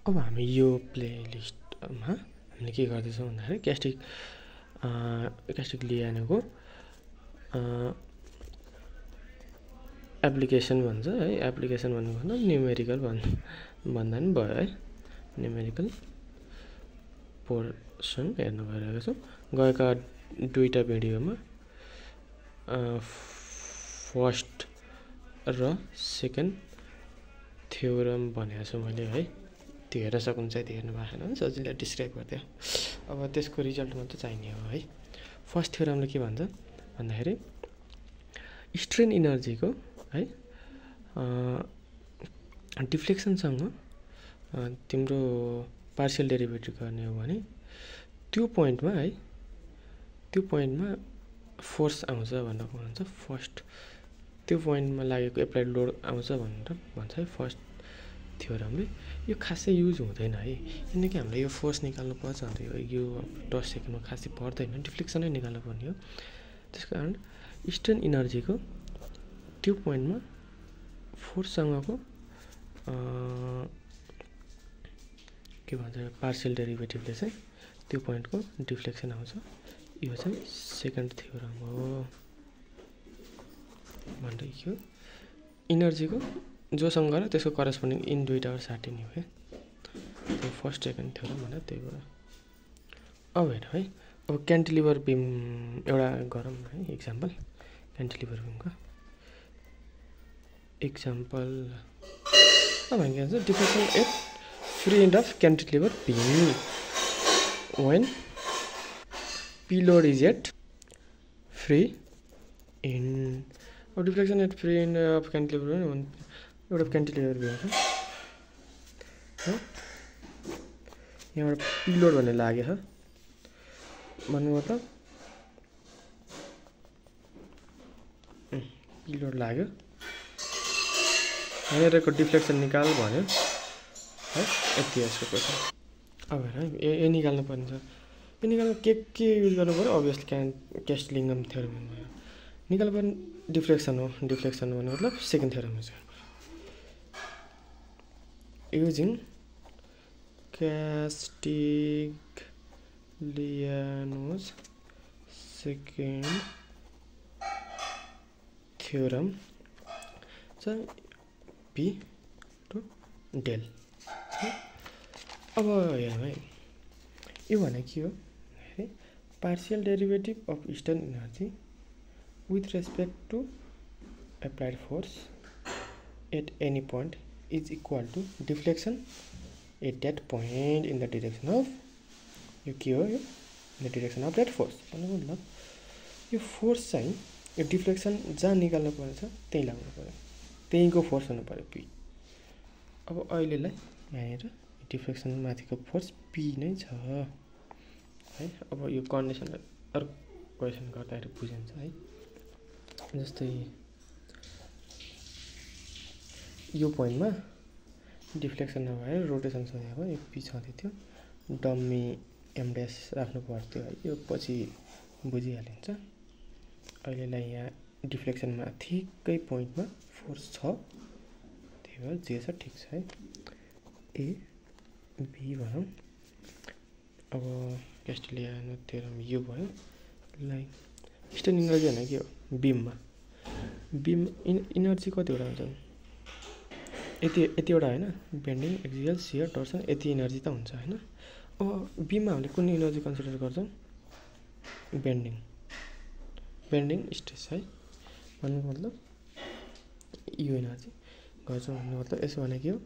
अब हामी यो प्लेलिस्टमा हामीले के गर्दैछौँ भन्दाखेरि क्यास्टिग्लियानोको एप्लिकेसन भन्छ है। एप्लिकेसन भन्नुभन्दा न्युमेरिकल भन्दा पनि भयो है। न्युमेरिकल पोर्सन हेर्न गइरहेको छौँ। गएका दुईटा भिडियोमा फर्स्ट र सेकेन्ड थ्योरम भनेको छु मैले है। त्यो हेर्न सक्नुहुन्छ, त्यो हेर्नु भएको छैन भने सजिलै डिस्क्राइब गरिदियो। अब त्यसको रिजल्ट मात्रै चाहिने हो है। फर्स्ट थ्योरमले के भन्छ भन्दाखेरि स्ट्रेन इनर्जीको है डिफ्लेक्सनसँग तिम्रो पार्शियल डेरिभेटिभ गर्ने हो भने त्यो पोइन्टमा फोर्स आउँछ भनेर भन्छ। फर्स्ट त्यो पोइन्टमा लागेको एप्लाइड लोड आउँछ भनेर भन्छ है फर्स्ट थ्योरमले। यो खासै युज हुँदैन है, किनकि हामीले यो फोर्स निकाल्नु पर्छ अन्त यो 10 सेकेन्डमा खासै पर्दैन, डिफ्लेक्सनै निकाल्नु पर्ने हो। त्यस कारण स्ट्रेन इनर्जीको त्यो पोइन्टमा फोर्ससँगको के भन्छ पार्शियल डेरिभेटिभले चाहिँ त्यो पोइन्टको डिफ्लेक्सन आउँछ। यो चाहिँ सेकेन्ड थ्योरम हो। भन्दै यो इनर्जीको जोसँग र त्यसको करस्पोन्डिङ इन दुईटा साटिने हो क्या। त्यो फर्स्ट सेकेन्ड थ्योरम भनेर त्यही भएर। अब हेर है, अब क्यान्टिलिभर बिम एउटा गरौँ है इक्जाम्पल। क्यान्टिलिभर बिमको इक्जाम्पल अब हामी के भन्छ deflection at free end of cantilever beam when P load is at free end। अब deflection at free end of cantilever एउटा क्यान्टिलिभर बिम छ, यहाँबाट P लोड भन्ने लाग्यो छ भन्नु मतलब P लोड लाग्यो, यहाँनिरको डिफ्लेक्सन निकाल भन्यो है। यति यसको क्वेसन। अब हेर यो निकाल्नु पर्ने छ। यो निकाल्नु के युज गर्नु पऱ्यो? अभियसली क्यास्टिलिङ्गम थ्योरम भयो निकाल्नु पर्ने। डिफ्लेक्सन हो, डिफ्लेक्सन भन्नु मतलब सेकेन्ड थ्योरम हो। युजिङ क्यास्टिलियानोस सेकेन्ड थ्योरम चाहिँ P टु डेल। अब हेरौँ है, यो भने के हो? Partial derivative of strain energy with respect to applied force at any point is equal to deflection at that point in the direction of यो के हो? यो in the direction of that force भन्नु मतलब यो फोर्स चाहिँ यो deflection जहाँ निकाल्नु पर्छ त्यही लाग्नु पर्यो, त्यहीँको फोर्स हुनु पर्यो P। अब अहिलेलाई यहाँनिर डिफ्लेक्सन माथिको फोर्स P नै छ है। अब यो कन्डिसनलाई अर्को क्वेसन गर्दाखेरि बुझिन्छ है। जस्तै यो पोइन्टमा डिफ्लेक्सन नभएर रोटेसन सोधेको यो P छँदै थियो, डम्मी M ड्यास राख्नु पर्थ्यो है। यो पछि बुझिहालिन्छ। अहिलेलाई यहाँ डिफ्लेक्सन माथिकै पोइन्टमा फोर्स छ, त्यही भएर जे छ ठिक छ है। ए बी भनौँ। अब क्यास्टिलियानो थ्योरम यो भयो। लाइक स्ट्रेन इनर्जी भने के हो? बिममा बिम इनर्जी कतिवटा हुन्छ? यतिवटा होइन, बेन्डिङ, एक्सियल, सियर, टर्सन, यति इनर्जी त हुन्छ होइन। अब बिममा हामीले कुन इनर्जी कन्सिडर गर्छौँ? बेन्डिङ स्ट्रेस है भन्नुको मतलब यो इनर्जी गर्छौँ भन्नु मतलब यसो भने के हो?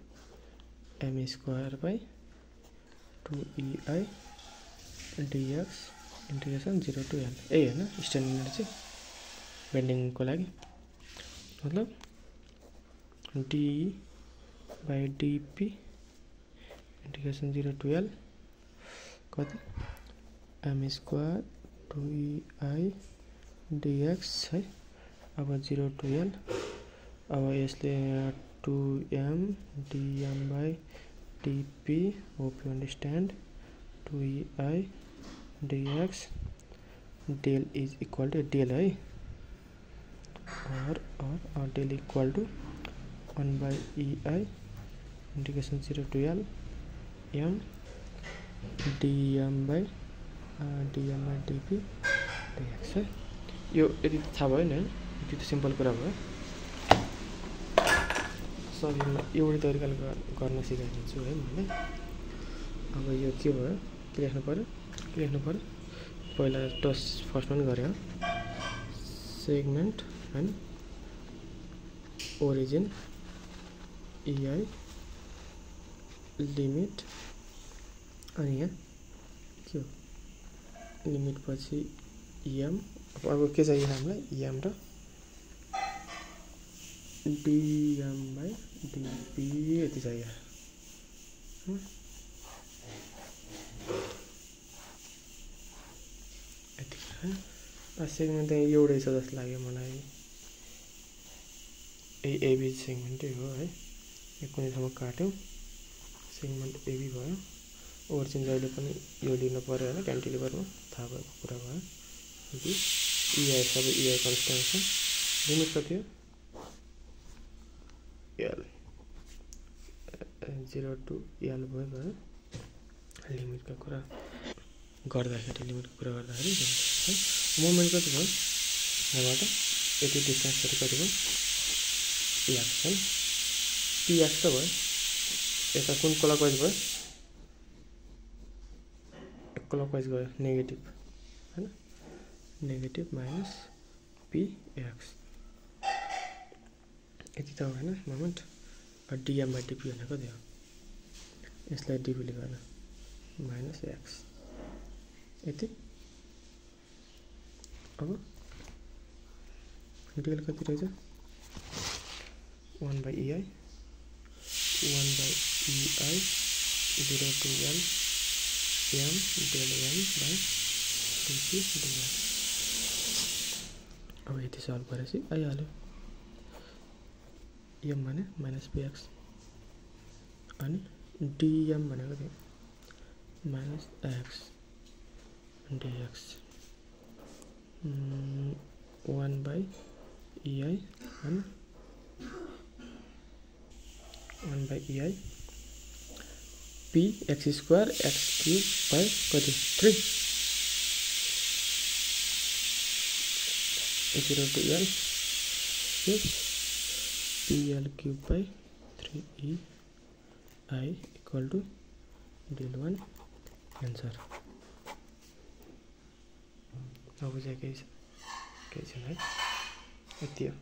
m² by 2EI dx integration 0 to L यही है ना स्ट्रेन एनर्जी बेंडिंग को लागि मतलब d by dp integration 0 to L कति m² 2EI dx है। अब 0 to L अब यसले 2m dm by dp hope you understand 2EI dx del is equal to del है or del equal to 1 by EI integration 0 to L m dm by dp dx है। यो यति थाहा भयो नि, यति त सिम्पल कुरा भयो। सजिलो एउटै तरिकाले गर्न सिकाइदिन्छु है मैले। अब यो के भयो, के लेख्नु पर्यो, पहिला फर्स्टमा पनि गरे हो, सेगमेन्ट हैन ओरिजिन EI लिमिट, अनि यहाँ के हो लिमिट पछि EM। अब के चाहियो हामीलाई, EM र dm by dp यति चाहियो। सेगमेन्ट त एउटै छ जस्तो लाग्यो मलाई, एबी सेगमेन्टै हो है। यो कुनै ठाउँमा काट्यौँ, सेगमेन्ट एबी भयो। ओरिजिन जहिले पनि यो लिनु पर्यो होइन, क्यान्टिलिभरमा थाहा भएको कुरा भयो। EI सबै EI कन्सटेन्ट छ। लिमिट कति हो, L 0 to L भयो। लिमिटको कुरा गर्दाखेरि मोमेन्ट कति भयो, यहाँबाट यति डिस्टेन्सहरू कति भयो, x है, px त भयो। यता कुन क्लकवाइज भयो, क्लकवाइज गयो नेगेटिभ हैन, नेगेटिभ माइनस px यति त हो हैन मोमेन्ट। dm by dp भनेको कति हो, यसलाई dp ले गर्दा माइनस x यति। अब dl कति रहेछ, 1 by EI 0 to L m del m by dp dl। अब यति सल्भ गरेपछि आइहाल्यो, m भने माइनस px अनि dm भनेको थियो minus x dx 1 by EI हैन, 1 by EI p x square x cube by कति 3 0 to L cube PL cube by 3EI equal to del 1 answer. अब चाहिँ केही छैन है, यति हो।